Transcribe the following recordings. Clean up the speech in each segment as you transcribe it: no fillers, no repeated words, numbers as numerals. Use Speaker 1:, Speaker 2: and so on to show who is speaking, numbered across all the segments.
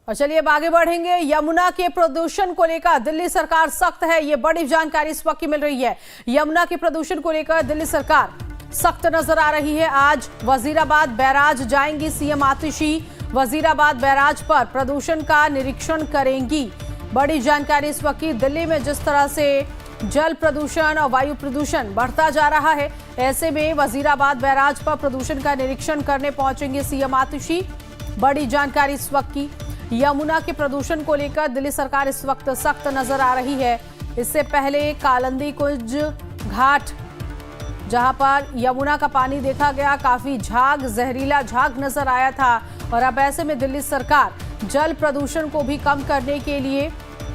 Speaker 1: और चलिए अब आगे बढ़ेंगे। यमुना के प्रदूषण को लेकर दिल्ली सरकार सख्त है, ये बड़ी जानकारी इस वक्त की मिल रही है। यमुना के प्रदूषण को लेकर दिल्ली सरकार सख्त नजर आ रही है। आज वजीराबाद बैराज जाएंगी सीएम आतिशी, वजीराबाद बैराज पर प्रदूषण का निरीक्षण करेंगी। बड़ी जानकारी इस वक्त की। दिल्ली में जिस तरह से जल प्रदूषण और वायु प्रदूषण बढ़ता जा रहा है, ऐसे में वजीराबाद बैराज पर प्रदूषण का निरीक्षण करने पहुंचेंगे सीएम आतिशी। बड़ी जानकारी इस वक्त की। यमुना के प्रदूषण को लेकर दिल्ली सरकार इस वक्त सख्त नजर आ रही है। इससे पहले कालिंदी कुंज घाट, जहां पर यमुना का पानी देखा गया, काफी झाग, जहरीला झाग नजर आया था। और अब ऐसे में दिल्ली सरकार जल प्रदूषण को भी कम करने के लिए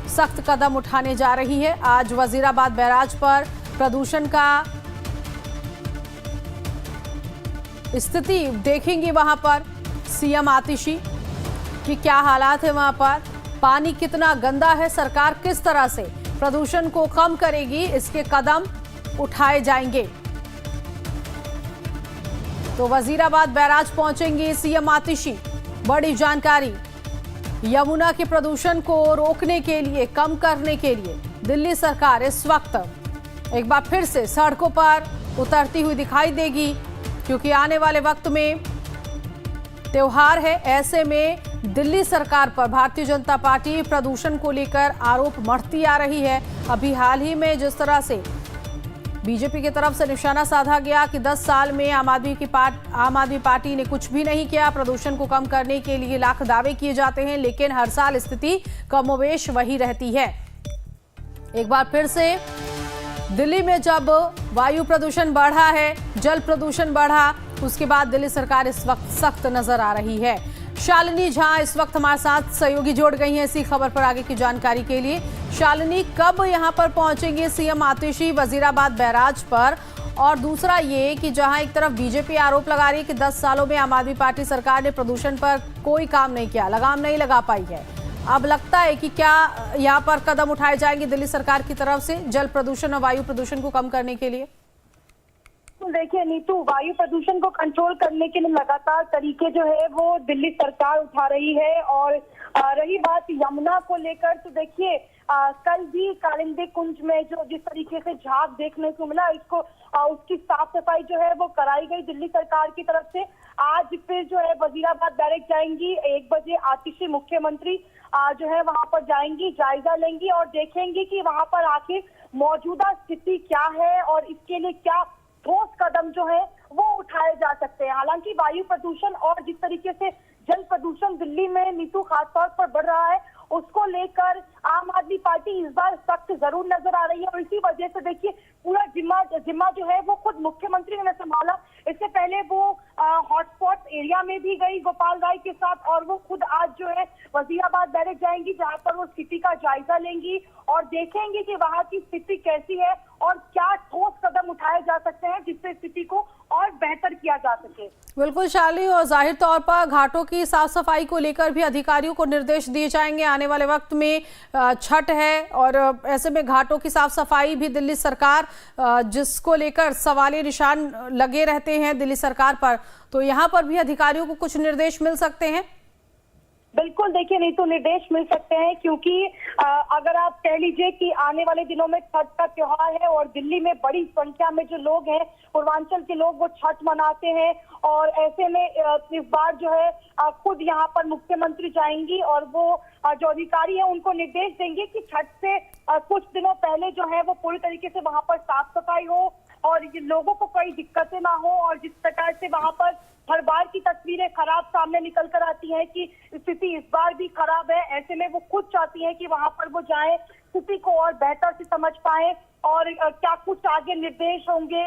Speaker 1: सख्त कदम उठाने जा रही है। आज वजीराबाद बैराज पर प्रदूषण का स्थिति देखेंगे वहां पर सीएम आतिशी कि क्या हालात है वहां पर, पानी कितना गंदा है, सरकार किस तरह से प्रदूषण को कम करेगी, इसके कदम उठाए जाएंगे। तो वजीराबाद बैराज पहुंचेंगे सीएम आतिशी। बड़ी जानकारी। यमुना के प्रदूषण को रोकने के लिए, कम करने के लिए दिल्ली सरकार इस वक्त एक बार फिर से सड़कों पर उतरती हुई दिखाई देगी, क्योंकि आने वाले वक्त में त्योहार है। ऐसे में दिल्ली सरकार पर भारतीय जनता पार्टी प्रदूषण को लेकर आरोप मढ़ती आ रही है। अभी हाल ही में जिस तरह से बीजेपी की तरफ से निशाना साधा गया कि 10 साल में आम आदमी पार्टी ने कुछ भी नहीं किया, प्रदूषण को कम करने के लिए लाख दावे किए जाते हैं, लेकिन हर साल स्थिति कमोवेश वही रहती है। एक बार फिर से दिल्ली में जब वायु प्रदूषण बढ़ा है, जल प्रदूषण बढ़ा, उसके बाद दिल्ली सरकार इस वक्त सख्त नजर आ रही है। शालिनी झा इस वक्त हमारे साथ सहयोगी जोड़ गई हैं इसी खबर पर आगे की जानकारी के लिए। शालिनी, कब यहां पर पहुंचेंगे सीएम आतिशी वजीराबाद बैराज पर? और दूसरा ये कि जहां एक तरफ बीजेपी आरोप लगा रही है कि 10 सालों में आम आदमी पार्टी सरकार ने प्रदूषण पर कोई काम नहीं किया, लगाम नहीं लगा पाई है, अब लगता है कि क्या यहाँ पर कदम उठाए जाएंगे दिल्ली सरकार की तरफ से जल प्रदूषण और वायु प्रदूषण को कम करने के लिए?
Speaker 2: देखिए नीतू, वायु प्रदूषण को कंट्रोल करने के लिए लगातार तरीके जो है वो दिल्ली सरकार उठा रही है। और रही बात यमुना को लेकर, तो देखिए कल भी कालिंदी कुंज में जो जिस तरीके से झाग देखने को मिला, इसको उसकी साफ सफाई जो है वो कराई गई दिल्ली सरकार की तरफ से। आज फिर जो है वजीराबाद बैराज जाएंगी, 1 बजे आतिशी मुख्यमंत्री जो है वहां पर जाएंगी, जायजा लेंगी और देखेंगी कि वहां पर आखिर मौजूदा स्थिति क्या है और इसके लिए क्या ठोस कदम जो है वो उठाए जा सकते हैं। हालांकि वायु प्रदूषण और जिस तरीके से जल प्रदूषण दिल्ली में नीतू खासतौर पर बढ़ रहा है, उसको लेकर आम आदमी पार्टी इस बार सख्त जरूर नजर आ रही है। और इसी वजह से देखिए पूरा जिम्मा जो है वो खुद मुख्यमंत्री ने संभाला। इससे पहले वो हॉटस्पॉट एरिया में भी गई गोपाल राय के साथ, और वो खुद आज जो है वजीराबाद बैराज जाएंगी, जहां पर वो स्थिति का जायजा लेंगी और देखेंगे कि वहां की स्थिति कैसी है और क्या ठोस कदम उठाए जा सकते हैं जिससे स्थिति को और बेहतर किया जा सके।
Speaker 1: बिल्कुल शालिनी, और जाहिर तौर पर घाटों की साफ सफाई को लेकर भी अधिकारियों को निर्देश दिए जाएंगे। आने वाले वक्त में छठ है और ऐसे में घाटों की साफ सफाई भी दिल्ली सरकार, जिसको लेकर सवालिया निशान लगे रहते हैं दिल्ली सरकार पर, तो यहाँ पर भी अधिकारियों को कुछ निर्देश मिल सकते हैं।
Speaker 2: बिल्कुल, देखिए नहीं तो निर्देश मिल सकते हैं, क्योंकि अगर आप कह लीजिए कि आने वाले दिनों में छठ का त्योहार है और दिल्ली में बड़ी संख्या में जो लोग हैं, पूर्वांचल के लोग, वो छठ मनाते हैं। और ऐसे में इस बार जो है खुद यहाँ पर मुख्यमंत्री जाएंगी और वो जो अधिकारी है उनको निर्देश देंगे कि छठ से कुछ दिनों पहले जो है वो पूरी तरीके से वहां पर साफ सफाई हो और ये लोगों को कोई दिक्कतें ना हो। और जिस प्रकार से वहां पर हर बार की तस्वीरें खराब सामने निकल कर आती हैं कि स्थिति इस बार भी खराब है, ऐसे में वो खुद चाहती हैं कि वहां पर वो जाएं, स्थिति को और बेहतर से समझ पाए और क्या कुछ आगे निर्देश होंगे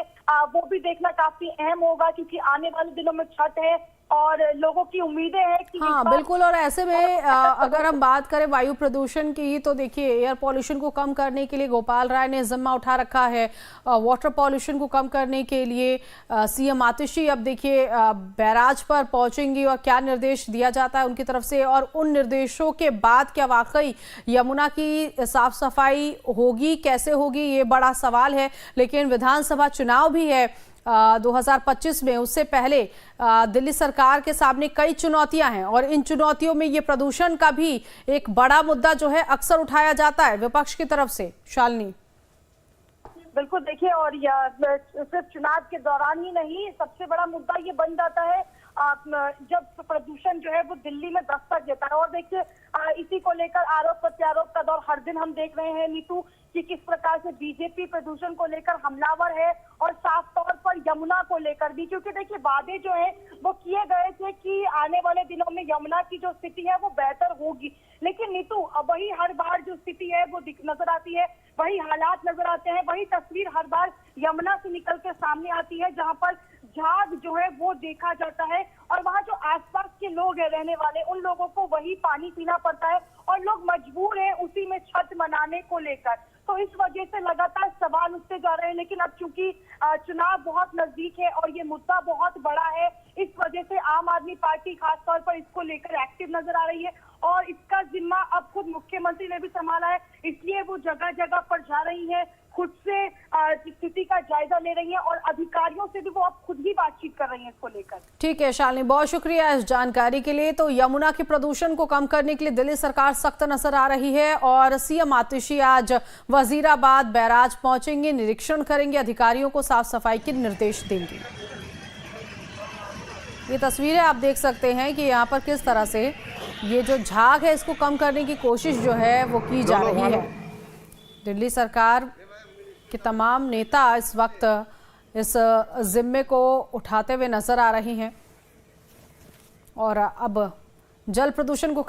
Speaker 2: वो भी देखना काफी अहम होगा, क्योंकि आने वाले दिनों में छठ है और लोगों की उम्मीदें हैं कि
Speaker 1: हाँ बिल्कुल। और ऐसे में अगर हम बात करें वायु प्रदूषण की, तो देखिए एयर पॉल्यूशन को कम करने के लिए गोपाल राय ने जिम्मा उठा रखा है, वाटर पॉल्यूशन को कम करने के लिए सीएम आतिशी अब देखिए बैराज पर पहुंचेंगी और क्या निर्देश दिया जाता है उनकी तरफ से, और उन निर्देशों के बाद क्या वाकई यमुना की साफ सफाई होगी, कैसे होगी, ये बड़ा सवाल है। लेकिन विधानसभा चुनाव भी है 2025 में, उससे पहले दिल्ली सरकार के सामने कई चुनौतियां हैं और इन चुनौतियों में ये प्रदूषण का भी एक बड़ा मुद्दा जो है अक्सर उठाया जाता है विपक्ष की तरफ से। शालिनी,
Speaker 2: बिल्कुल, देखिए, और सिर्फ चुनाव के दौरान ही नहीं, सबसे बड़ा मुद्दा ये बन जाता है जब प्रदूषण जो है वो दिल्ली में दस्तक देता है। और देखिए, इसी को लेकर आरोप प्रत्यारोप का दौर हर दिन हम देख रहे हैं नीतू, कि किस प्रकार से बीजेपी प्रदूषण को लेकर हमलावर है, और साफ तौर पर यमुना को लेकर भी, क्योंकि देखिए वादे जो है वो किए गए थे कि आने वाले दिनों में यमुना की जो स्थिति है वो बेहतर होगी, लेकिन नीतू अब वही हर बार जो स्थिति है वो नजर आती है, वही हालात नजर आते हैं, वही तस्वीर हर बार यमुना से निकल के सामने आती है, जहां पर झाग जो है वो देखा जाता है और वहां जो आसपास के लोग हैं रहने वाले, उन लोगों को वही पानी पीना पड़ता है और लोग मजबूर हैं उसी में छठ मनाने को लेकर। तो इस वजह से लगातार सवाल उठते जा रहे हैं, लेकिन अब चूंकि चुनाव बहुत नजदीक है और ये मुद्दा बहुत बड़ा है, इस वजह से आम आदमी पार्टी खासतौर पर इसको लेकर एक्टिव नजर आ रही है और इसका जिम्मा अब खुद मुख्यमंत्री ने भी संभाला है, इसलिए वो जगह जगह पर जा रही है, खुद से स्थिति का जायजा ले रही है और अधिकारियों से भी वो अब खुद ही बातचीत कर रही है इसको लेकर।
Speaker 1: ठीक है शालिनी, बहुत शुक्रिया इस जानकारी के लिए। तो यमुना के प्रदूषण को कम करने के लिए दिल्ली सरकार सख्त नजर आ रही है और सीएम आतिशी आज वजीराबाद बैराज पहुंचेंगे, निरीक्षण करेंगे, अधिकारियों को साफ सफाई के निर्देश देंगे। ये तस्वीरें आप देख सकते हैं कि यहाँ पर किस तरह से ये जो झाग है इसको कम करने की कोशिश जो है वो की जा रही है। दिल्ली सरकार के तमाम नेता इस वक्त इस जिम्मे को उठाते हुए नजर आ रहे हैं और अब जल प्रदूषण को